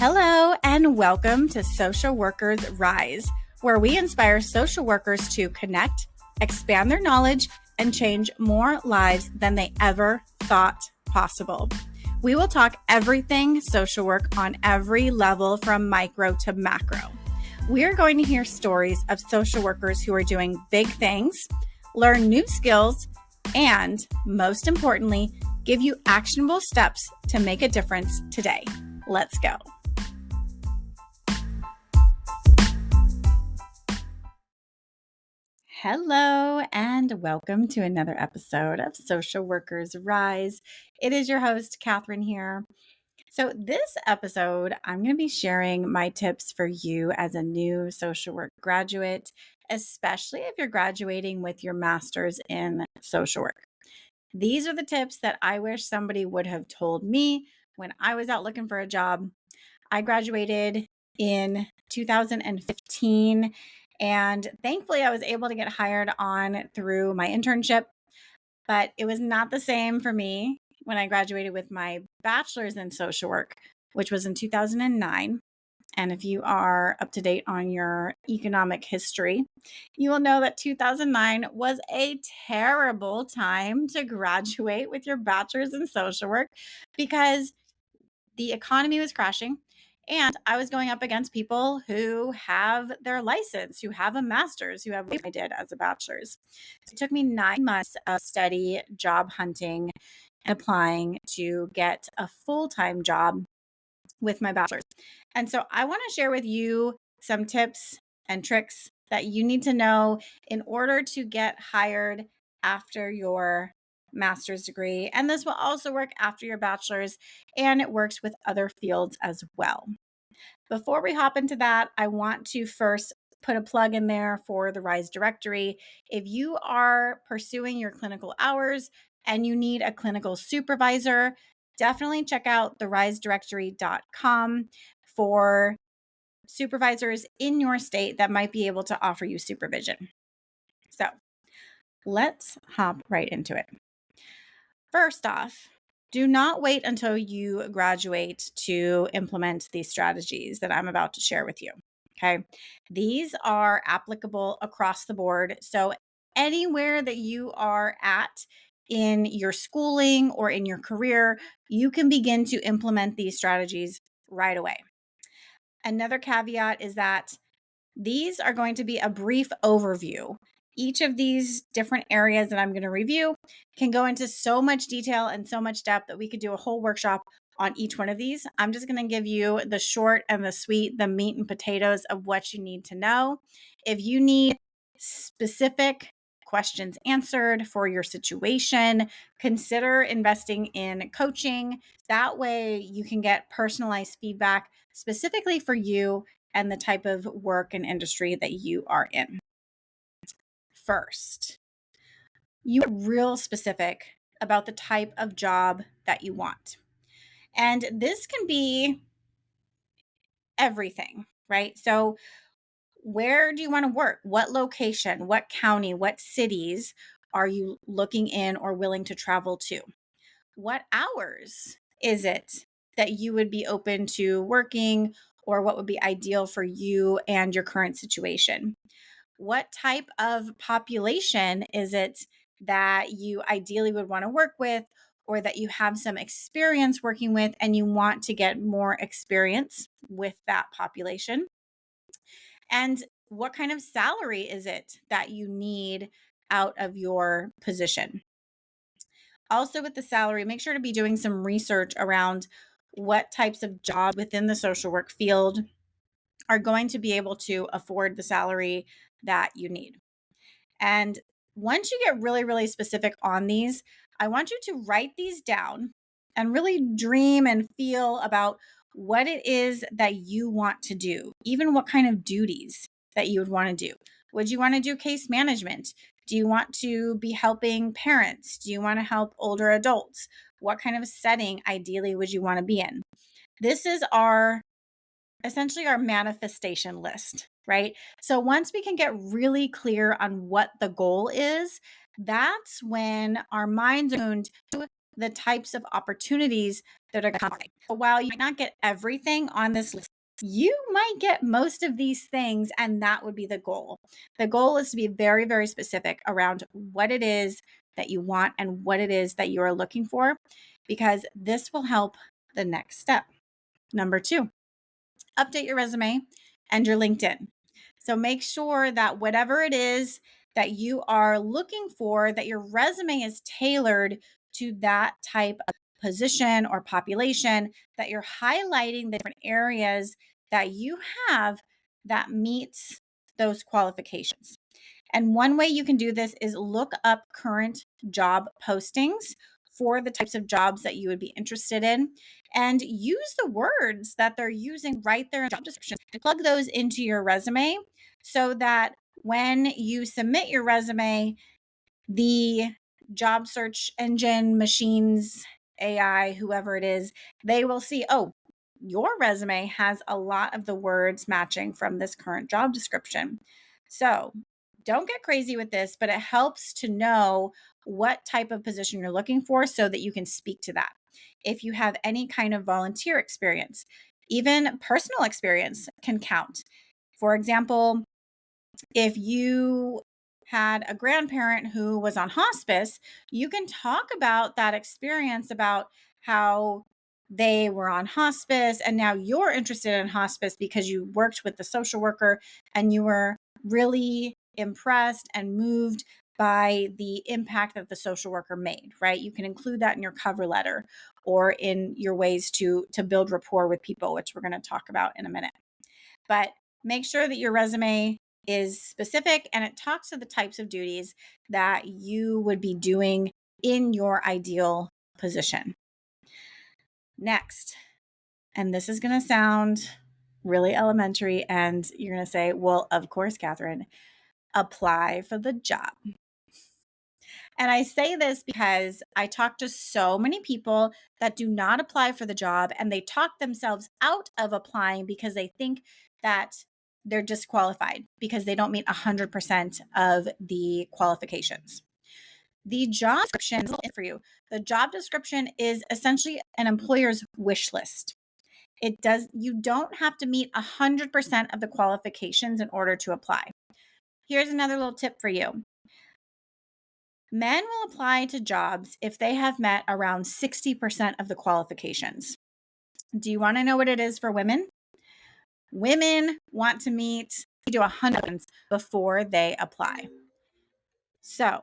Hello, and welcome to Social Workers Rise, where we inspire social workers to connect, expand their knowledge, and change more lives than they ever thought possible. We will talk everything social work on every level from micro to macro. We are going to hear stories of social workers who are doing big things, learn new skills, and most importantly, give you actionable steps to make a difference today. Let's go. Hello, and welcome to another episode of Social Workers Rise. It is your host, Catherine here. So this episode, I'm going to be sharing my tips for you as a new social work graduate, especially if you're graduating with your master's in social work. These are the tips that I wish somebody would have told me when I was out looking for a job. I graduated in 2015, and thankfully I was able to get hired on through my internship, but it was not the same for me when I graduated with my bachelor's in social work, which was in 2009. And if you are up to date on your economic history, you will know that 2009 was a terrible time to graduate with your bachelor's in social work because the economy was crashing. And I was going up against people who have their license, who have a master's, who have what I did as a bachelor's. So it took me 9 months of steady job hunting and applying to get a full-time job with my bachelor's. And so I want to share with you some tips and tricks that you need to know in order to get hired after your master's degree. And this will also work after your bachelor's, and it works with other fields as well. Before we hop into that, I want to first put a plug in there for the RISE directory. If you are pursuing your clinical hours and you need a clinical supervisor, definitely check out the risedirectory.com for supervisors in your state that might be able to offer you supervision. So let's hop right into it. First off, do not wait until you graduate to implement these strategies that I'm about to share with you. Okay. These are applicable across the board. So anywhere that you are at in your schooling or in your career, you can begin to implement these strategies right away. Another caveat is that these are going to be a brief overview. Each of these different areas that I'm going to review can go into so much detail and so much depth that we could do a whole workshop on each one of these. I'm just going to give you the short and the sweet, the meat and potatoes of what you need to know. If you need specific questions answered for your situation, consider investing in coaching. That way you can get personalized feedback specifically for you and the type of work and industry that you are in. First, you are real specific about the type of job that you want. And this can be everything, right? So where do you want to work? What location, what county, what cities are you looking in or willing to travel to? What hours is it that you would be open to working, or what would be ideal for you and your current situation? What type of population is it that you ideally would want to work with, or that you have some experience working with and you want to get more experience with that population? And what kind of salary is it that you need out of your position? Also, with the salary, make sure to be doing some research around what types of jobs within the social work field are going to be able to afford the salary that you need. And once you get really, really specific on these, I want you to write these down and really dream and feel about what it is that you want to do, even what kind of duties that you would want to do. Would you want to do case management? Do you want to be helping parents? Do you want to help older adults? What kind of setting ideally would you want to be in? This is essentially our manifestation list, right? So once we can get really clear on what the goal is, that's when our minds are tuned to the types of opportunities that are going to come. So while you might not get everything on this list, you might get most of these things, and that would be the goal. The goal is to be very, very specific around what it is that you want and what it is that you are looking for, because this will help the next step. Number 2, update your resume and your LinkedIn. So make sure that whatever it is that you are looking for, that your resume is tailored to that type of position or population, that you're highlighting the different areas that you have that meets those qualifications. And one way you can do this is look up current job postings for the types of jobs that you would be interested in and use the words that they're using right there in job descriptions and plug those into your resume so that when you submit your resume, the job search engine, machines, AI, whoever it is, they will see, oh, your resume has a lot of the words matching from this current job description. So don't get crazy with this, but it helps to know what type of position you're looking for so that you can speak to that. If you have any kind of volunteer experience, even personal experience can count. For example, if you had a grandparent who was on hospice, you can talk about that experience, about how they were on hospice and now you're interested in hospice because you worked with the social worker and you were really impressed and moved by the impact that the social worker made, right? You can include that in your cover letter or in your ways to build rapport with people, which we're going to talk about in a minute. But make sure that your resume is specific and it talks to the types of duties that you would be doing in your ideal position. Next, and this is going to sound really elementary, and you're going to say, well, of course, Catherine, apply for the job. And I say this because I talk to so many people that do not apply for the job and they talk themselves out of applying because they think that they're disqualified because they don't meet 100% of the qualifications. The job description is for you. The job description is essentially an employer's wish list. You don't have to meet 100% of the qualifications in order to apply. Here's another little tip for you. Men will apply to jobs if they have met around 60% of the qualifications. Do you want to know what it is for women? Women want to meet 100 before they apply. So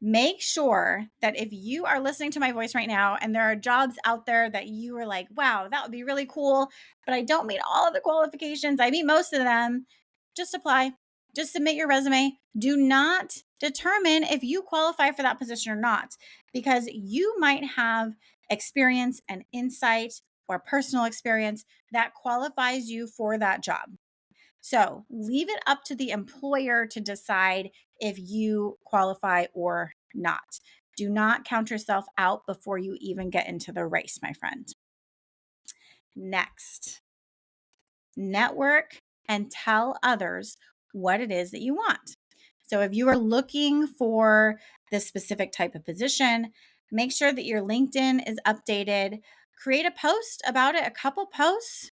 make sure that if you are listening to my voice right now and there are jobs out there that you are like, wow, that would be really cool, but I don't meet all of the qualifications, I meet most of them, just apply. Just submit your resume. Do not determine if you qualify for that position or not, because you might have experience and insight or personal experience that qualifies you for that job. So leave it up to the employer to decide if you qualify or not. Do not count yourself out before you even get into the race, my friend. Next, network and tell others what it is that you want. So if you are looking for this specific type of position, make sure that your LinkedIn is updated. Create a post about it, a couple posts,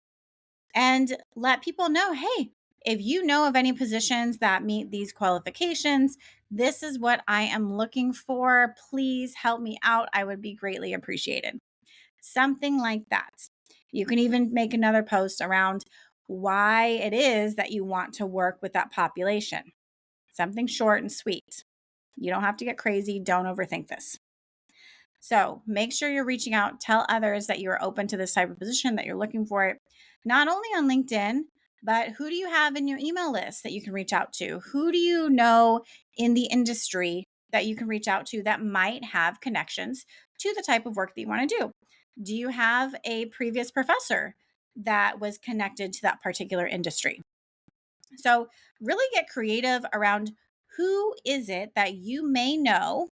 and let people know, hey, if you know of any positions that meet these qualifications, this is what I am looking for. Please help me out. I would be greatly appreciated. Something like that. You can even make another post around why it is that you want to work with that population. Something short and sweet. You don't have to get crazy. Don't overthink this. So make sure you're reaching out. Tell others that you're open to this type of position, that you're looking for it, not only on LinkedIn, but who do you have in your email list that you can reach out to? Who do you know in the industry that you can reach out to that might have connections to the type of work that you want to do? Do you have a previous professor that was connected to that particular industry? So really get creative around who is it that you may know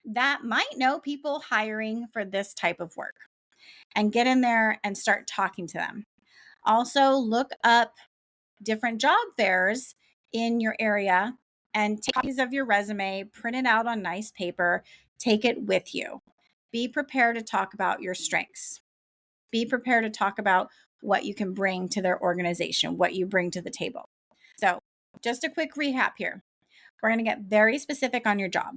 that might know people hiring for this type of work, and get in there and start talking to them. Also, look up different job fairs in your area and take copies of your resume, print it out on nice paper, take it with you. Be prepared to talk about your strengths. Be prepared to talk about what you can bring to their organization, what you bring to the table. So, just a quick recap here. We're going to get very specific on your job.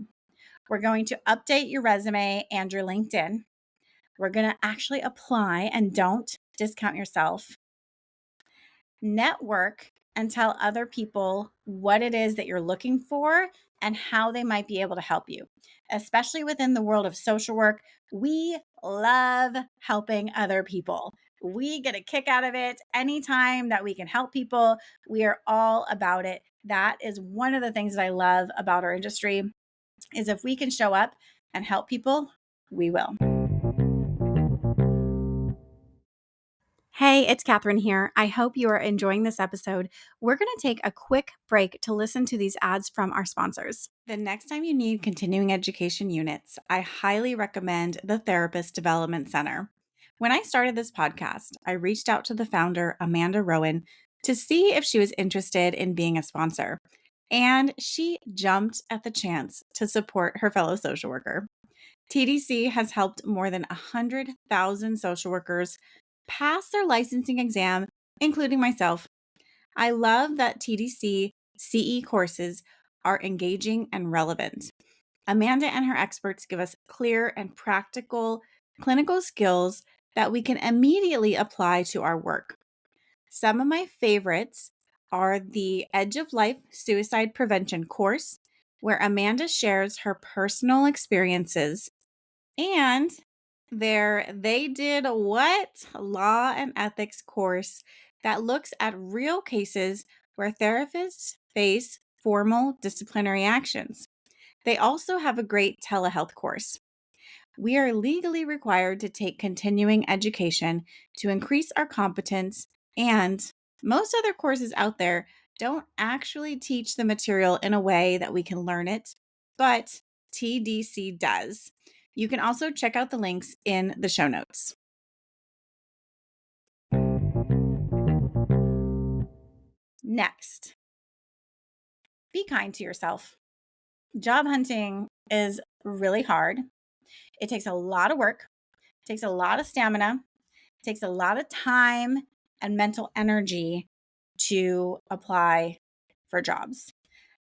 We're going to update your resume and your LinkedIn. We're going to actually apply and don't discount yourself. Network and tell other people what it is that you're looking for and how they might be able to help you. Especially within the world of social work, we love helping other people. We get a kick out of it. Anytime that we can help people, we are all about it. That is one of the things that I love about our industry is if we can show up and help people, we will. Hey, it's Catherine here. I hope you are enjoying this episode. We're going to take a quick break to listen to these ads from our sponsors. The next time you need continuing education units, I highly recommend the Therapist Development Center. When I started this podcast, I reached out to the founder, Amanda Rowan, to see if she was interested in being a sponsor. And she jumped at the chance to support her fellow social worker. TDC has helped more than 100,000 social workers pass their licensing exam, including myself. I love that TDC CE courses are engaging and relevant. Amanda and her experts give us clear and practical clinical skills that we can immediately apply to our work. Some of my favorites are the Edge of Life Suicide Prevention course, where Amanda shares her personal experiences, and their They Did What? Law and Ethics course that looks at real cases where therapists face formal disciplinary actions. They also have a great telehealth course. We are legally required to take continuing education to increase our competence, and most other courses out there don't actually teach the material in a way that we can learn it, but TDC does. You can also check out the links in the show notes. Next, be kind to yourself. Job hunting is really hard. It takes a lot of work, it takes a lot of stamina, it takes a lot of time and mental energy to apply for jobs.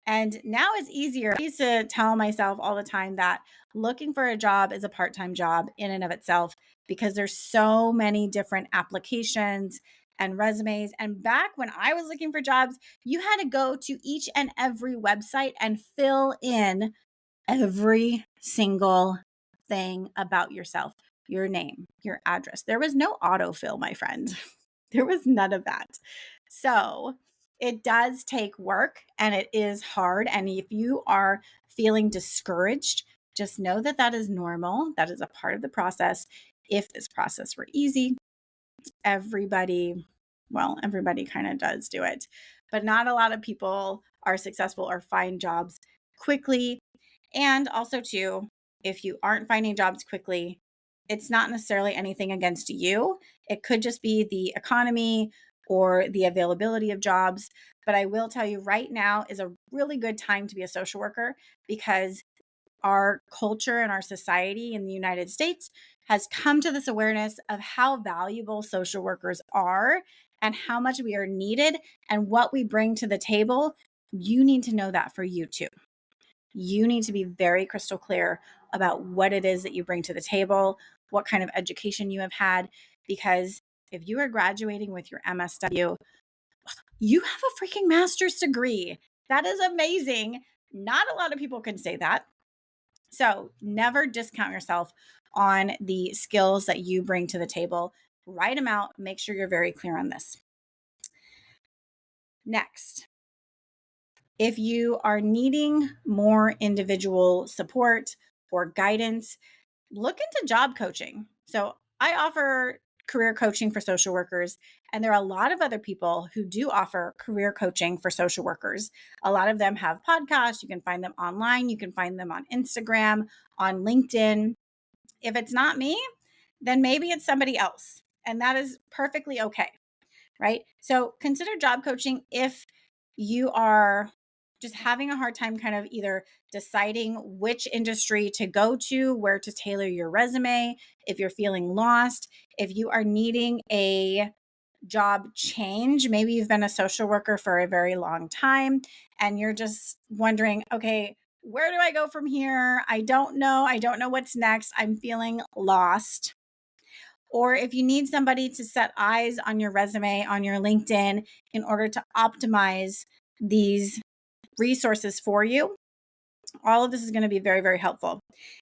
And now it's easier. I used to tell myself all the time that looking for a job is a part-time job in and of itself because there's so many different applications and resumes. And back when I was looking for jobs, you had to go to each and every website and fill in every single thing about yourself, your name, your address. There was no autofill, my friend. There was none of that. So it does take work and it is hard. And if you are feeling discouraged, just know that that is normal. That is a part of the process. If this process were easy, everybody kind of does do it, but not a lot of people are successful or find jobs quickly. And also, too, if you aren't finding jobs quickly, it's not necessarily anything against you. It could just be the economy or the availability of jobs. But I will tell you right now is a really good time to be a social worker because our culture and our society in the United States has come to this awareness of how valuable social workers are and how much we are needed and what we bring to the table. You need to know that for you too. You need to be very crystal clear about what it is that you bring to the table, what kind of education you have had, because if you are graduating with your MSW, you have a freaking master's degree. That is amazing. Not a lot of people can say that. So never discount yourself on the skills that you bring to the table. Write them out. Make sure you're very clear on this. Next, if you are needing more individual support or guidance, look into job coaching. So I offer career coaching for social workers, and there are a lot of other people who do offer career coaching for social workers. A lot of them have podcasts. You can find them online. You can find them on Instagram, on LinkedIn. If it's not me, then maybe it's somebody else, and that is perfectly okay, right? So consider job coaching if you are just having a hard time kind of either deciding which industry to go to, where to tailor your resume, if you're feeling lost, if you are needing a job change, maybe you've been a social worker for a very long time and you're just wondering, okay, where do I go from here? I don't know. I don't know what's next. I'm feeling lost. Or if you need somebody to set eyes on your resume, on your LinkedIn, in order to optimize these resources for you, all of this is going to be very, very helpful.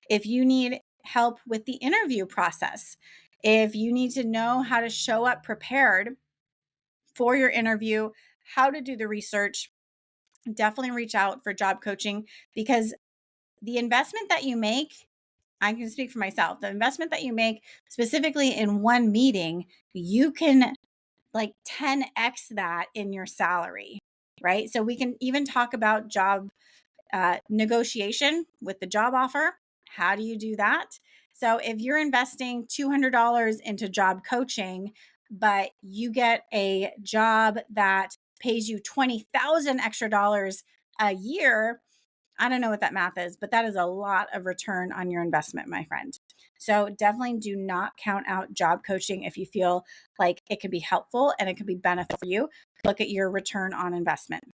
If you need help with the interview process, if you need to know how to show up prepared for your interview, how to do the research, definitely reach out for job coaching, because the investment that you make, I can speak for myself, the investment that you make specifically in one meeting, you can like 10x that in your salary, right? So we can even talk about job negotiation with the job offer. How do you do that? So if you're investing $200 into job coaching, but you get a job that pays you 20,000 extra dollars a year, I don't know what that math is, but that is a lot of return on your investment, my friend. So definitely do not count out job coaching if you feel like it could be helpful and it could be benefit for you. Look at your return on investment.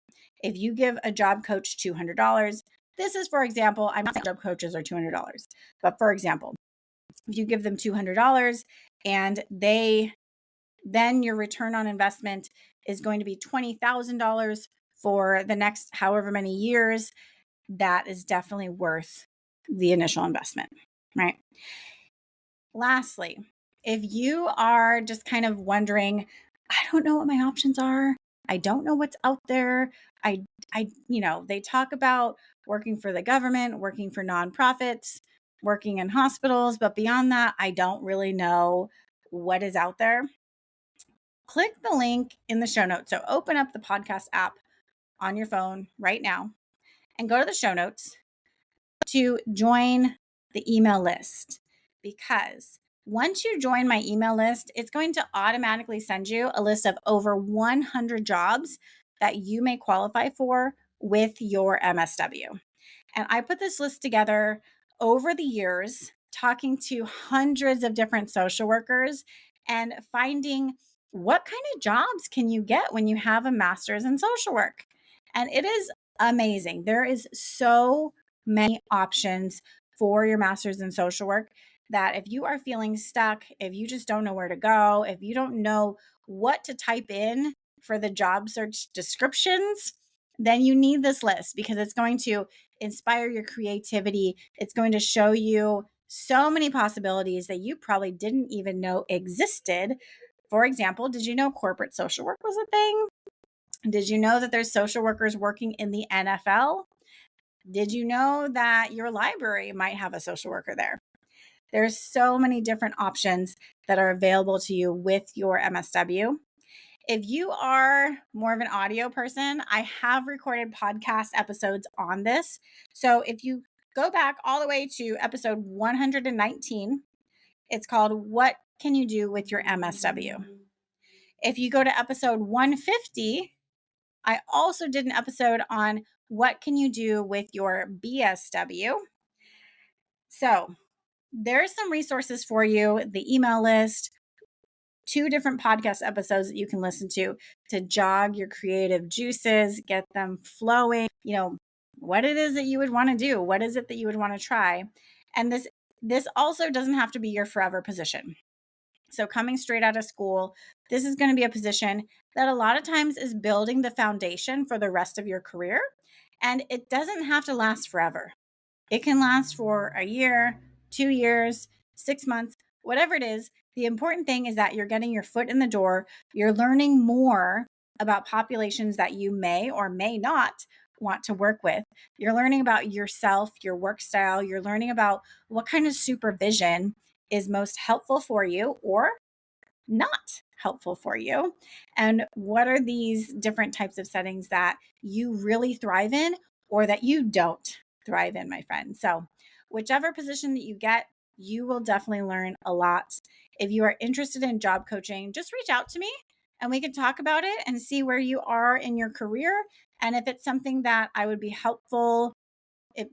If you give a job coach $200, this is for example, I'm not saying job coaches are $200, but for example, if you give them $200 and then your return on investment is going to be $20,000 for the next however many years, that is definitely worth the initial investment, right? Lastly, if you are just kind of wondering, I don't know what my options are, I don't know what's out there. They talk about working for the government, working for nonprofits, working in hospitals, but beyond that, I don't really know what is out there. Click the link in the show notes. So open up the podcast app on your phone right now and go to the show notes to join the email list, because once you join my email list, it's going to automatically send you a list of over 100 jobs that you may qualify for with your MSW. And I put this list together over the years, talking to hundreds of different social workers and finding what kind of jobs can you get when you have a master's in social work. And it is amazing. There is so many options for your master's in social work that if you are feeling stuck, if you just don't know where to go, if you don't know what to type in for the job search descriptions, then you need this list, because it's going to inspire your creativity. It's going to show you so many possibilities that you probably didn't even know existed. For example, did you know corporate social work was a thing? Did you know that there's social workers working in the NFL? Did you know that your library might have a social worker there? There's so many different options that are available to you with your MSW. If you are more of an audio person, I have recorded podcast episodes on this. So if you go back all the way to episode 119, it's called What Can You Do with Your MSW? If you go to episode 150, I also did an episode on what can you do with your BSW. So there's some resources for you, the email list, 2 different podcast episodes that you can listen to jog your creative juices, get them flowing, what it is that you would want to do, what is it that you would want to try. And this also doesn't have to be your forever position. So coming straight out of school, this is going to be a position that a lot of times is building the foundation for the rest of your career. And it doesn't have to last forever. It can last for a year, 2 years, 6 months, whatever it is. The important thing is that you're getting your foot in the door. You're learning more about populations that you may or may not want to work with. You're learning about yourself, your work style. You're learning about what kind of supervision is most helpful for you or not helpful for you. And what are these different types of settings that you really thrive in or that you don't thrive in, my friend? So, whichever position that you get, you will definitely learn a lot. If you are interested in job coaching, just reach out to me and we can talk about it and see where you are in your career. And if it's something that I would be helpful,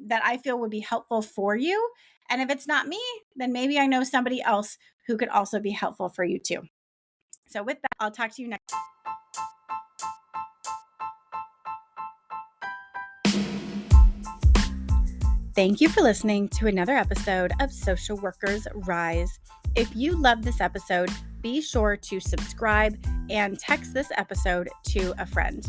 that I feel would be helpful for you. And if it's not me, then maybe I know somebody else who could also be helpful for you too. So with that, I'll talk to you next. Thank you for listening to another episode of Social Workers Rise. If you love this episode, be sure to subscribe and text this episode to a friend.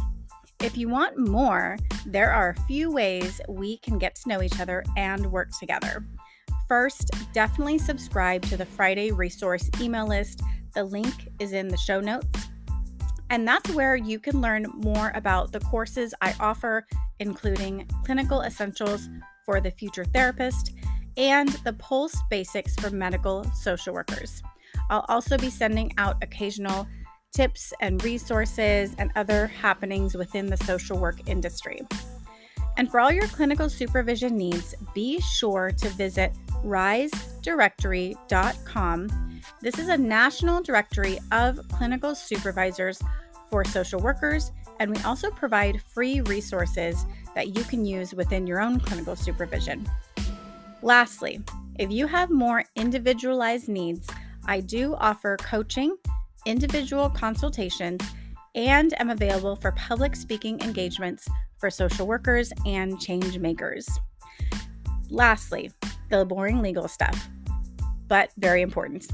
If you want more, there are a few ways we can get to know each other and work together. First, definitely subscribe to the Friday resource email list. The link is in the show notes. And that's where you can learn more about the courses I offer, including Clinical Essentials for the Future Therapist and the Pulse Basics for Medical Social Workers. I'll also be sending out occasional tips and resources and other happenings within the social work industry. And for all your clinical supervision needs, be sure to visit risedirectory.com. This is a national directory of clinical supervisors for social workers, and we also provide free resources that you can use within your own clinical supervision. Lastly, if you have more individualized needs, I do offer coaching, individual consultations, and am available for public speaking engagements for social workers and change makers. Lastly, the boring legal stuff, but very important.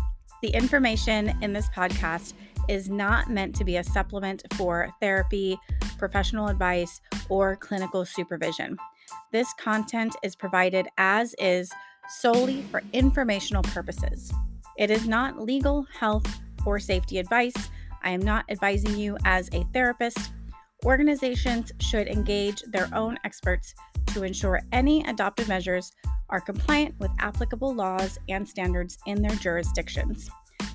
The information in this podcast is not meant to be a supplement for therapy, professional advice, or clinical supervision. This content is provided as is solely for informational purposes. It is not legal, health, or safety advice. I am not advising you as a therapist. Organizations should engage their own experts to ensure any adopted measures are compliant with applicable laws and standards in their jurisdictions.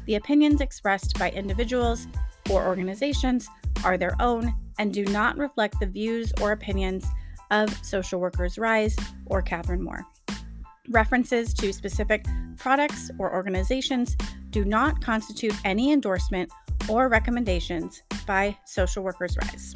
The opinions expressed by individuals or organizations are their own and do not reflect the views or opinions of Social Workers Rise or Catherine Moore. References to specific products or organizations do not constitute any endorsement or recommendations by Social Workers Rise.